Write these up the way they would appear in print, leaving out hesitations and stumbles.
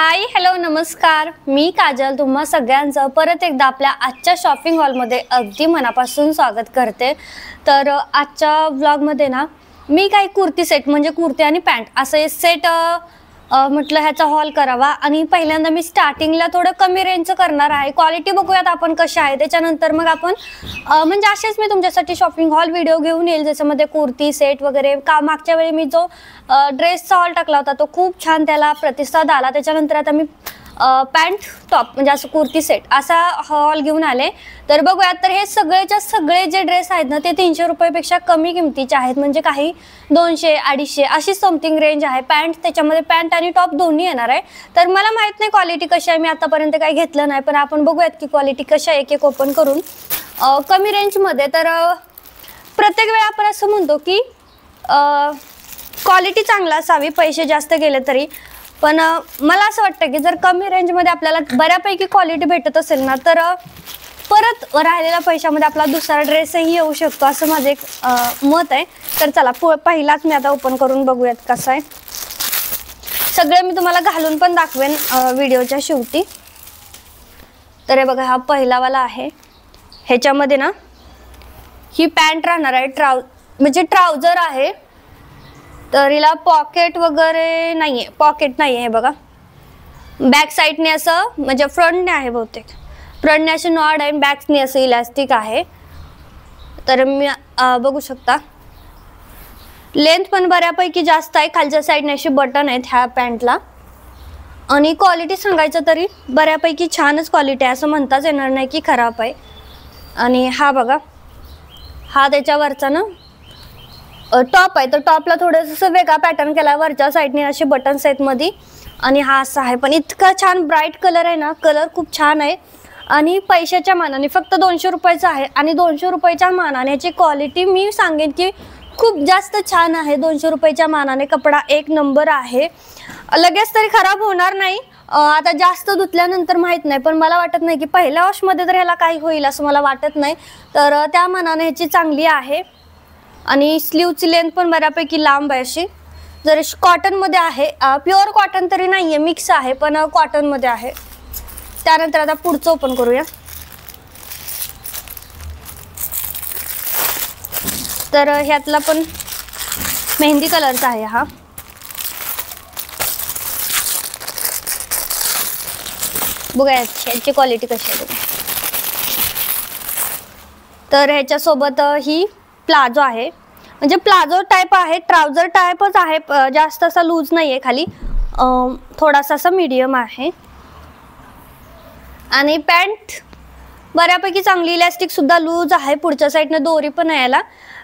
Hi hello नमस्कार, मी काजल तुम्हा सगळ्यांचं परत एकदा आपल्या आजच्या शॉपिंग हॉलमध्ये अगदी मनापासून स्वागत करते। तर आजच्या व्लॉगमध्ये ना मी काही कुर्ती सेट म्हणजे कुर्ती आणि पॅन्ट असं सेट म्हटलं ह्याचा हॉल करावा आणि पहिल्यांदा मी स्टार्टिंगला थोडं कमी रेंजचं करणार आहे। क्वालिटी बघूयात आपण कशी आहे, त्याच्यानंतर मग आपण म्हणजे असेच मी तुमच्यासाठी शॉपिंग हॉल व्हिडिओ घेऊन येईल ज्याच्यामध्ये कुर्ती सेट वगैरे मागच्या वेळी मी जो ड्रेसचा हॉल टाकला होता तो खूप छान त्याला प्रतिसाद आला। त्याच्यानंतर आता मी पॅन्ट टॉप म्हणजे असं कुर्ती सेट असा हॉल घेऊन आले। तर बघूयात, तर हे सगळेच्या सगळे जे ड्रेस आहेत ना ते 300 रुपयापेक्षा कमी किमतीचे आहेत, म्हणजे काही 200 250 अशी समथिंग रेंज आहे। पॅन्ट त्याच्यामध्ये पॅन्ट आणि टॉप दोन्ही येणार आहे। तर मला माहित नाही क्वालिटी कशी आहे, मी आतापर्यंत काही घेतलं नाही, पण आपण बघूयात की क्वालिटी कशी आहे एक एक ओपन करून कमी रेंजमध्ये। तर प्रत्येक वेळा आपण असं म्हणतो की क्वालिटी चांगला असावी, पैसे जास्त गेले तरी, पण मला असं वाटतं की जर कमी रेंजमध्ये आपल्याला बऱ्यापैकी क्वालिटी भेटत असेल ना तर परत राहिलेल्या पैशामध्ये आपला दुसरा ड्रेसही येऊ शकतो, असं माझं एक मत आहे। तर चला पहिलाच मी आता ओपन करून बघूयात कसं आहे। सगळे मी तुम्हाला घालून पण दाखवेन व्हिडिओच्या शेवटी। तर हे बघा, हा पहिलावाला आहे। ह्याच्यामध्ये ना ही पॅन्ट राहणार आहे, म्हणजे ट्राउझर आहे। तर हिला पॉकेट वगैरे नाहीये, पॉकेट नाहीये। हे बघा, बॅक साईडने असं म्हणजे फ्रंटने आहे, बहुतेक फ्रंटने असे नॉड आहे, बॅकने असं इलास्टिक आहे। तर मी बघू शकता लेंथ पण बऱ्यापैकी जास्त आहे, खालच्या साईडने असे बटन आहेत ह्या पॅन्टला। आणि क्वालिटी सांगायचं तरी बऱ्यापैकी छानच क्वालिटी आहे, असं म्हणताच येणार नाही की खराब आहे। आणि हा बघा, हा त्याच्यावरचा ना टॉप आहे। तर टॉपला थोडंसं वेगळा पॅटर्न केला, वरच्या साईडने असे बटन्स आहेत मध्ये, आणि हा असा आहे। पण इतका छान ब्राईट कलर आहे ना, कलर खूप छान आहे। आणि पैशाच्या मानाने फक्त 200 रुपयाचा आहे, आणि 200 रुपयाच्या मानाने याची क्वालिटी मी सांगेन की खूप जास्त छान आहे। 200 रुपयाच्या मानाने कपडा एक नंबर आहे, लगेच तरी खराब होणार नाही। आता जास्त धुतल्यानंतर माहित नाही, पण मला वाटत नाही की पहिल्या वॉशमध्ये तर ह्याला काही होईल असं मला वाटत नाही। तर त्या मानाने ह्याची चांगली आहे। आणि स्लीवची लेंथ पण बऱ्यापैकी लांब आहे अशी, जर कॉटनमध्ये आहे, प्युअर कॉटन तरी नाहीये, मिक्स आहे पण कॉटनमध्ये आहे। त्यानंतर आता पुढचं ओपन करूया। तर ह्यातला पण मेहंदी कलरचा आहे हा। बघा ह्याची क्वालिटी कशी आहे। तर ह्याच्यासोबत ही प्लाझो आहे, म्हणजे प्लाझो टाइप आहे, ट्राउझर टाइपच आहे, जास्त असा लूज नाहीये, खाली थोडासा असा मीडियम आहे। आणि पॅन्ट बऱ्यापैकी चांगली, इलास्टिक सुद्धा लूज आहे, पुढच्या साईडने दोरी पण आहे याला,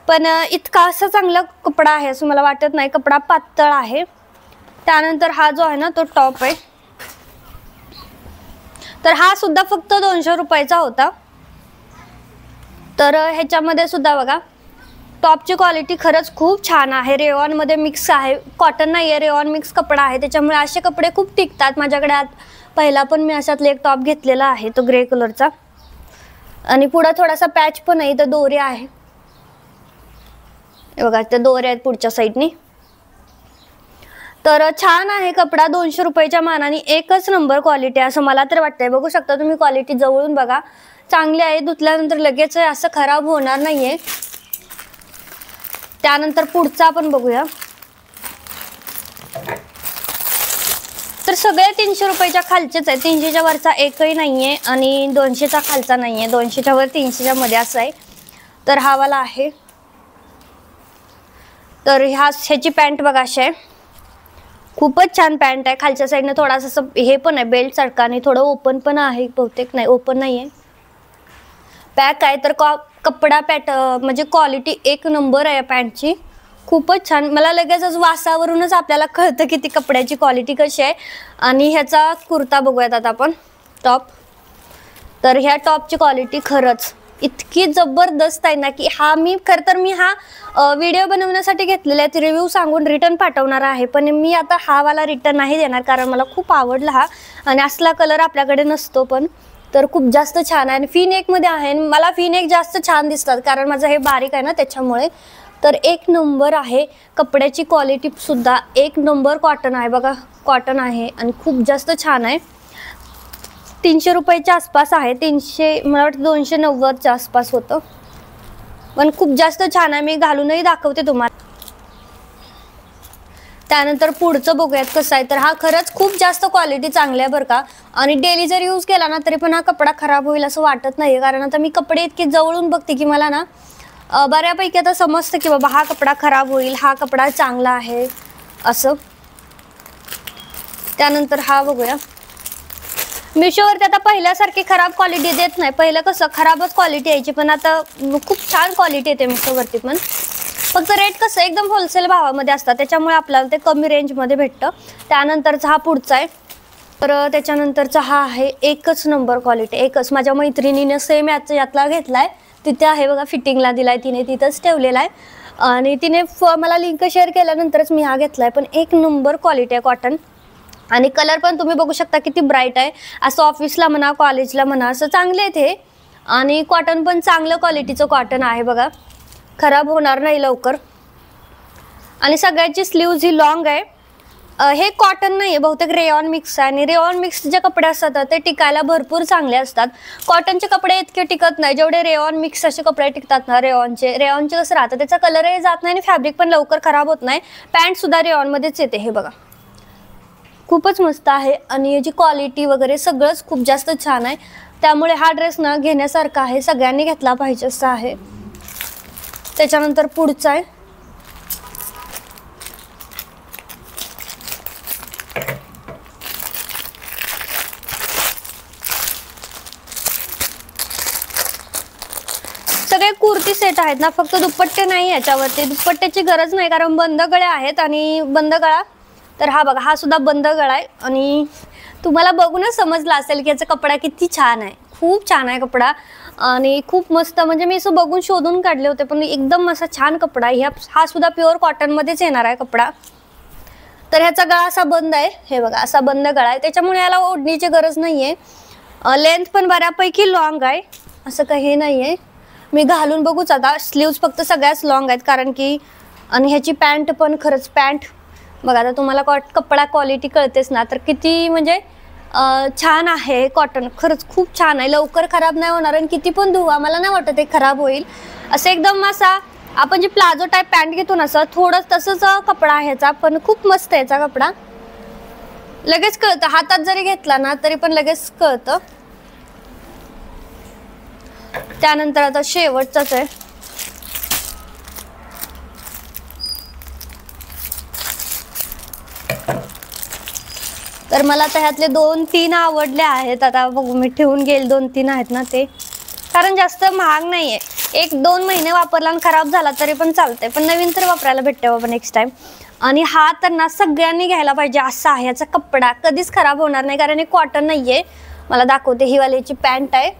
पण इतका असा चांगला कपडा आहे असं मला वाटत नाही, कपडा पातळ आहे। त्यानंतर हा जो आहे ना तो टॉप आहे, तर हा सुद्धा फक्त 200 रुपयाचा होता। तर ह्याच्यामध्ये सुद्धा बघा टॉपची क्वालिटी खरंच खूप छान आहे, रेयॉन मध्ये मिक्स आहे, कॉटन नाही आहे, रेयॉन मिक्स कपडा आहे, त्याच्यामुळे असे कपडे खूप टिकतात। माझ्याकडे पहिला पण मी अशातले एक टॉप घेतलेला आहे, तो ग्रे कलरचा, आणि पुढे थोडासा पॅच पण आहे, तर दोरे आहे बघा, त्या दोरे आहेत पुढच्या साईडनी। तर छान आहे कपडा, 200 रुपयाच्या मानाने एकच नंबर क्वालिटी आहे असं मला तर वाटतंय। बघू शकता तुम्ही, क्वालिटी जवळून बघा, चांगली आहे, धुतल्यानंतर लगेच असं खराब होणार नाहीये। त्यानंतर पुढचा आपण बघूया। तर सगळे 300 रुपयाच्या खालचेच आहे, 300च्या वरचा एकही नाहीये आणि 200चा खालचा नाहीये, 200च्या वर 300च्या मध्ये असं आहे। तर हा वाला आहे। तर ह्याची पॅन्ट बघा अशी आहे, खूपच छान पॅन्ट आहे, खालच्या साईडने थोडासा हे पण आहे बेल्ट सारखा, आणि थोडं ओपन पण आहे, बहुतेक नाही ओपन नाहीये, पॅक आहे। तर कपडा म्हणजे क्वालिटी एक नंबर आहे पॅन्टची, खूपच छान। मला लगेच वासावरूनच आपल्याला कळतं की ती कपड्याची क्वालिटी कशी आहे। आणि ह्याचा कुर्ता बघूयात आता आपण, टॉप। तर ह्या टॉपची क्वालिटी खरंच इतकी जबरदस्त आहे ना की मी हा व्हिडिओ बनवण्यासाठी घेतलेला आहे, रिव्ह्यू सांगून रिटर्न पाठवणार आहे, पण मी आता हा वाला रिटर्न नाही देणार कारण मला खूप आवडला हा, आणि असला कलर आपल्याकडे नसतो पण। तर खूप जास्त छान आहे, आणि फी नेक मध्ये आहे, मला फी नेक जास्त छान दिसतात कारण माझं हे बारीक आहे ना त्याच्यामुळे। तर एक नंबर आहे. कपड्याची क्वालिटी सुद्धा एक नंबर कॉटन आहे बघा, कॉटन आहे आणि खूप जास्त छान आहे. 300 रुपयाच्या आसपास आहे, 300 मला वाटतं 290च्या आसपास होतं, पण खूप जास्त छान आहे. मी घालूनही दाखवते तुम्हाला. त्यानंतर पुढचं बघूयात कसं आहे. तर हा खरंच खूप जास्त क्वालिटी चांगली आहे बरं का, आणि डेली जर यूज केला ना तरी पण हा कपडा खराब होईल असं वाटत नाही. कारण आता मी कपडे इतके जवळून बघते की मला ना बऱ्यापैकी आता समजतं की बाबा हा कपडा खराब होईल, हा कपडा चांगला आहे असं. त्यानंतर हा बघूया. मिशोवरती आता पहिल्यासारखी खराब क्वालिटी देत नाही. पहिलं कसं खराबच क्वालिटी यायची, पण आता खूप छान क्वालिटी येते मिशोवरती. पण फक्त रेट कसं एकदम होलसेल भावामध्ये असतात, त्याच्यामुळे आपल्याला ते कमी रेंजमध्ये भेटतं. त्यानंतरचा हा पुढचा आहे. तर त्याच्यानंतरचा हा आहे एकच नंबर क्वालिटी, एकच. माझ्या मैत्रिणीने सेम यातला घेतला आहे, तिथे आहे बघा, फिटिंगला दिला आहे तिने, तिथंच ठेवलेला आहे. आणि तिने मला लिंक शेअर केल्यानंतरच मी हा घेतला आहे. पण एक नंबर क्वालिटी आहे कॉटन, आणि कलर पण तुम्ही बघू शकता किती ब्राईट आहे. असं ऑफिसला म्हणा, कॉलेजला म्हणा, असं चांगले आहेत हे. आणि कॉटन पण चांगलं क्वालिटीचं कॉटन आहे बघा, खराब होणार नाही लवकर. आणि सगळ्याची स्लीव्ज ही लॉंग आहे. हे कॉटन नाही आहे, बहुतेक रेयॉन मिक्स आहे. आणि रेयॉन मिक्स जे कपडे असतात ते टिकायला भरपूर चांगले असतात. कॉटनचे कपडे इतके टिकत नाही जेवढे रेयॉन मिक्स असे कपडे टिकतात ना. रेयॉनचे कसं राहतं, त्याचा कलरही जात नाही आणि फॅब्रिक पण लवकर खराब होत नाही. पॅन्टसुद्धा रेयॉनमध्येच येते. हे बघा, खूपच मस्त आहे. आणि याची क्वालिटी वगैरे सगळंच खूप जास्त छान आहे. त्यामुळे हा ड्रेस ना घेण्यासारखा आहे, सगळ्यांनी घेतला पाहिजे असं आहे. त्याच्यानंतर पुढचा आहे. सगळे कुर्ती सेट आहेत ना, फक्त दुपट्टे नाही याच्यावरती. दुपट्ट्याची गरज नाही कारण बंद गळे आहेत. आणि बंद गळा, तर हा बघा, हा सुद्धा बंद गळा आहे. आणि तुम्हाला बघूनच समजलं असेल की याचा कपडा किती छान आहे. खूप छान आहे कपडा आणि खूप मस्त. म्हणजे मी असं बघून शोधून काढले होते, पण एकदम असा छान कपडा आहे. हा सुद्धा प्युअर कॉटनमध्येच येणार आहे कपडा. तर ह्याचा गळा असा बंद आहे, हे बघा, असा बंद गळा आहे. त्याच्यामुळे याला ओढणीची गरज नाही आहे. लेंथ पण बऱ्यापैकी लॉंग आहे, असं काही नाही आहे. मी घालून बघूच आता. स्लीव्ज फक्त सगळ्याच लॉंग आहेत कारण की. आणि ह्याची पॅन्ट पण खरंच पॅन्ट बघा, आता तुम्हाला कपडा क्वालिटी कळतेच ना, तर किती म्हणजे छान आहे कॉटन. खरंच खूप छान आहे, लवकर खराब नाही होणार. आणि किती पण धुवा मला नाही वाटत ते खराब होईल. असं एकदम असा आपण जे प्लाझो टाईप पॅन्ट घेतो ना, असं थोडं तसंच कपडा आहे ह्याचा. पण खूप मस्त आहे याचा कपडा, लगेच कळतं. हातात जरी घेतला ना तरी पण लगेच कळतं. त्यानंतर आता शेवटचाच आहे. तर मला आता ह्यातले 2-3 आवडले आहेत. आता बघू, मी ठेवून गेल 2-3 आहेत ना ते, कारण जास्त महाग नाही आहे. 1-2 महिने वापरला आणि खराब झाला तरी पण चालतंय, पण नवीन तर वापरायला भेटते बाबा नेक्स्ट टाइम. आणि हा तर ना सगळ्यांनी घ्यायला पाहिजे असा आहे. याचा कपडा कधीच खराब होणार नाही कारण हे कॉटन नाही आहे. मला दाखवते, ही वाल्याची पॅन्ट आहे,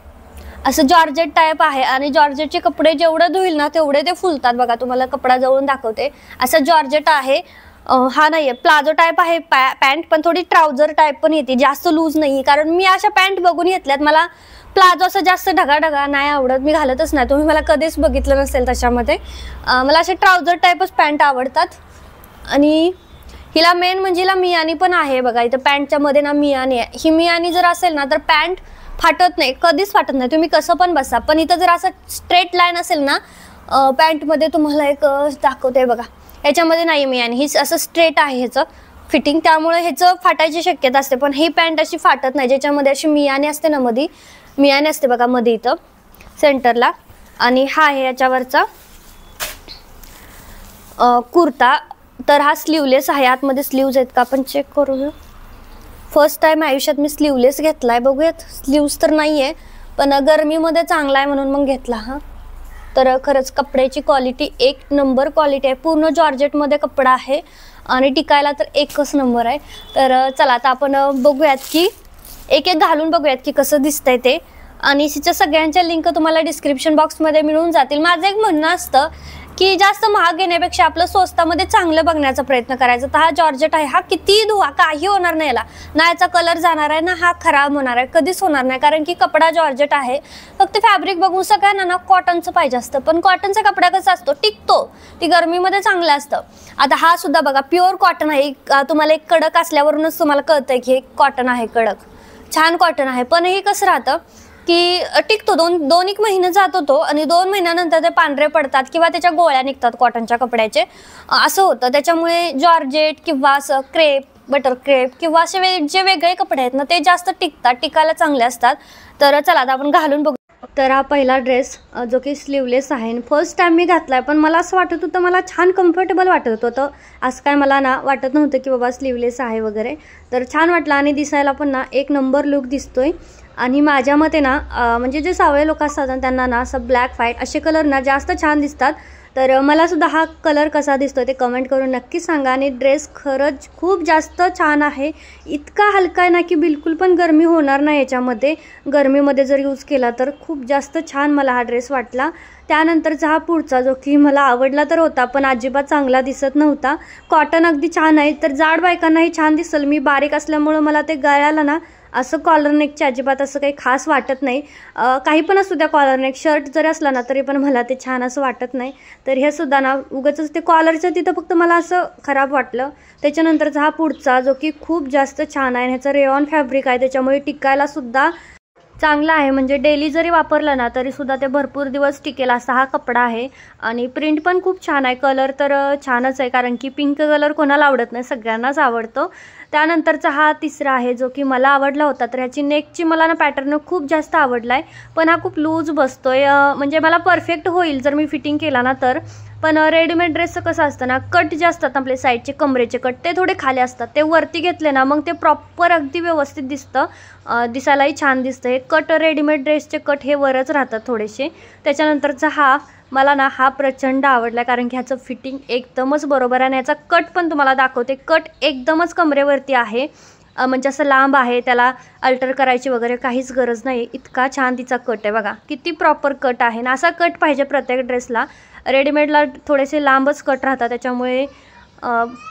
असं जॉर्जेट टाईप आहे. आणि जॉर्जेटचे कपडे जेवढं धुईल ना तेवढे ते फुलतात बघा. तुम्हाला कपडा जवळून दाखवते, असं जॉर्जेट आहे. हा नाही आहे, प्लाझो टाईप आहे पॅन्ट, पण थोडी ट्राउझर टाईप पण येते, जास्त लूज नाही. कारण मी अशा पॅन्ट बघून घेतल्यात, मला प्लाझो असं जास्त ढगा नाही आवडत, मी घालतच नाही. तुम्ही मला कधीच बघितलं नसेल त्याच्यामध्ये. मला असे ट्राउझर टाईपच पॅन्ट आवडतात. आणि हिला मेन म्हणजे हिला मियानी पण आहे बघा. इथं पॅन्टच्या मध्ये ना मियानी आहे. ही मियानी जर असेल ना तर पॅन्ट फाटत नाही, कधीच फाटत नाही, तुम्ही कसं पण बसा. पण इथं जर असं स्ट्रेट लाईन असेल ना पॅन्टमध्ये, तुम्हाला एक दाखवते बघा, ह्याच्यामध्ये नाही मियानी, ही असं स्ट्रेट आहे ह्याचं फिटिंग, त्यामुळे ह्याचं फाटायची शक्यता असते. पण ही पॅन्ट अशी फाटत नाही, ज्याच्यामध्ये अशी मियानी असते ना, मध्ये मियानी असते बघा, मध्ये इथं सेंटरला. आणि हा आहे याच्यावरचा कुर्ता. तर हा स्लीवलेस आहे, आतमध्ये स्लीव्ज आहेत का आपण चेक करूया. फर्स्ट टाइम आयुष्यात मी स्लीवलेस घेतलाय, बघूयात. स्लीव्ज तर नाही आहे, पण गरमीमध्ये चांगला आहे म्हणून मग घेतला हा. तर खरंच कपड्याची क्वालिटी एक नंबर क्वालिटी आहे. पूर्ण जॉर्जेटमध्ये कपडा आहे आणि टिकायला तर एकच नंबर आहे. तर चला आता आपण बघूयात की एक एक घालून बघूयात की कसं दिसतंय ते. आणि हिच्या सगळ्यांच्या लिंक तुम्हाला डिस्क्रिप्शन बॉक्समध्ये मिळून जातील. माझं एक म्हणणं असतं की जास्त महाग घेण्यापेक्षा आपलं स्वस्तामध्ये चांगलं बघण्याचा प्रयत्न करायचा. तर हा जॉर्जेट आहे, हा किती धुवा काही होणार नाही याला, ना याचा कलर जाणार आहे ना हा खराब होणार आहे, कधीच होणार नाही. कारण की कपडा जॉर्जेट आहे. फक्त फॅब्रिक बघून सगळ्यांना ना कॉटनचं पाहिजे असतं, पण कॉटनचा कपडा कसा असतो, टिकतो, ती गरमीमध्ये चांगलं असतं. आता हा सुद्धा बघा प्युअर कॉटन आहे. तुम्हाला एक कडक असल्यावरूनच तुम्हाला कळतंय की हे कॉटन आहे, कडक छान कॉटन आहे. पण हे कसं राहतं की टिकतो, दोन एक महिने जात होतो आणि 2 महिन्यानंतर ते पांढरे पडतात किंवा त्याच्या गोळ्या निघतात कॉटनच्या कपड्याचे, असं होतं. त्याच्यामुळे जॉर्जेट किंवा असं क्रेप, बटर क्रेप किंवा असे जे वेगळे कपडे आहेत ना ते जास्त टिकतात, टिकायला चांगले असतात. तर चला आता आपण घालून बघू. तर हा पहिला ड्रेस जो की स्लीवलेस आहे, फर्स्ट टाइम मी घातलाय, पण मला असं वाटत होतं, मला छान कम्फर्टेबल वाटत होतं. असं काय मला ना वाटत नव्हतं की बाबा स्लीवलेस आहे वगैरे. तर छान वाटलं आणि दिसायला पण ना एक नंबर लुक दिसतोय. आणि माझ्या मते ना म्हणजे जे सावळे लोक असतात ना त्यांना ना असं ब्लॅक व्हाईट असे कलर ना जास्त छान दिसतात. तर मला सुद्धा हा कलर कसा दिसतोय ते कमेंट करून नक्की सांगा. आणि ड्रेस खरंच खूप जास्त छान आहे, इतका हलका आहे ना की बिलकुल पण गरमी होणार नाही याच्यामध्ये. गरमीमध्ये जर यूज केला तर खूप जास्त छान मला हा ड्रेस वाटला. त्यानंतरचा हा पुढचा जो की मला आवडला तर होता, पण अजिबात चांगला दिसत नव्हता. कॉटन अगदी छान आहे, तर जाड बायकांनाही छान दिसेल. मी बारीक असल्यामुळं मला ते गळ्याला ना असं कॉलर नेकचे अजिबात असं काही खास वाटत नाही. काही पण असू द्या, कॉलर नेक शर्ट जरी असला ना तरी पण मला ते छान असं वाटत नाही. तर हे सुद्धा ना उगाचच ते कॉलरचं तिथं फक्त मला असं खराब वाटलं. त्याच्यानंतरचा हा पुढचा जो की खूप जास्त छान आहे, ह्याचं रेयॉन फॅब्रिक आहे, त्याच्यामुळे टिकायला सुद्धा चांगला आहे. म्हणजे डेली जरी वापरलं ना तरी सुद्धा ते भरपूर दिवस टिकेल असा हा कपडा आहे. आणि प्रिंट पण खूप छान आहे. कलर तर छानच आहे, कारण की पिंक कलर कोणाला आवडत नाही, सगळ्यांनाच आवडतो. त्यानंतरचा हा तिसरा आहे जो की मला आवडला होता. तर ह्याची नेकची मला ना पॅटर्न खूप जास्त आवडला आहे, पण हा खूप लूज बसतोय. म्हणजे मला परफेक्ट होईल जर मी फिटिंग केला ना तर. पण रेडीमेड ड्रेसचं कसं असतं ना, कट जे असतात आपले साईडचे कमरेचे कट ते थोडे खाली असतात, ते वरती घेतले ना मग ते प्रॉपर अगदी व्यवस्थित दिसतं, दिसायलाही छान दिसतं. हे कट रेडीमेड ड्रेसचे कट हे वरच राहतात थोडेसे. त्याच्यानंतरचा हा मला ना हा प्रचंड आवडला, कारण की ह्याचं फिटिंग एकदमच बरोबर आहे आणि ह्याचा कट पण तुम्हाला दाखवते. कट एकदमच कमरेवरती आहे, म्हणजे असं लांब आहे, त्याला अल्टर करायची वगैरे काहीच गरज नाही. इतका छान तिचा कट आहे बघा, किती प्रॉपर कट आहे ना. असा कट पाहिजे प्रत्येक ड्रेसला. रेडीमेडला थोडेसे लांबच कट राहतात, त्याच्यामुळे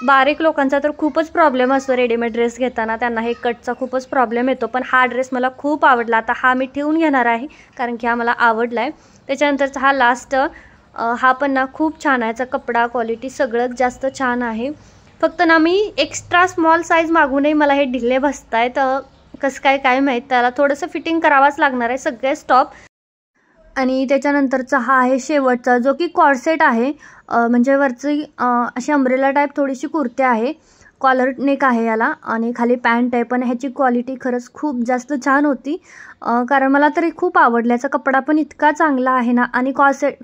बारीक लोकांचा तर खूपच प्रॉब्लेम असतो रेडीमेड ड्रेस घेताना, त्यांना हे कटचा खूपच प्रॉब्लेम येतो. पण हा ड्रेस मला खूप आवडला. आता हा मी ठेवून घेणार आहे, कारण की हा मला आवडला आहे. त्याच्यानंतरचा हा लास्ट, हा पण ना खूप छान आहे. याचा कपडा क्वालिटी सगळंच जास्त छान आहे. फक्त ना मी एक्स्ट्रा स्मॉल साईज मागूनही मला हे ढिले बसत आहेत, कसं काय माहीत. त्याला थोडंसं फिटिंग करावंच लागणार आहे सगळे स्टॉप. आणि त्याच्यानंतरचा हा आहे शेवटचा, जो की कॉर्सेट आहे. म्हणजे वरची अशी अम्ब्रेला टाईप थोडीशी कुर्ती आहे, कॉलर नेक आहे याला आणि खाली पॅन्ट आहे. पण ह्याची क्वालिटी खरंच खूप जास्त छान होती, कारण मला तरी खूप आवडला. याचा कपडा पण इतका चांगला आहे ना, आणि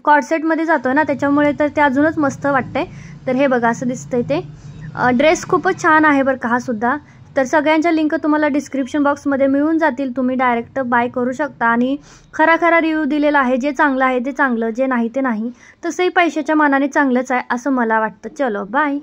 कॉर्सेटमध्ये जातो ना त्याच्यामुळे तर ते अजूनच मस्त वाटतंय. तर हे बघा असं दिसतंय ते. ड्रेस खूपच छान आहे बरं का हा सुद्धा. तर सगळ्यांच्या लिंक तुम्हाला डिस्क्रिप्शन बॉक्समध्ये मिळून जातील, तुम्ही डायरेक्ट बाय करू शकता. आणि खरा रिव्ह्यू दिलेला आहे, जे चांगलं आहे ते चांगलं, जे नाही ते नाही. तसंही पैशाच्या मानाने चांगलंच आहे असं मला वाटतं. चलो बाय.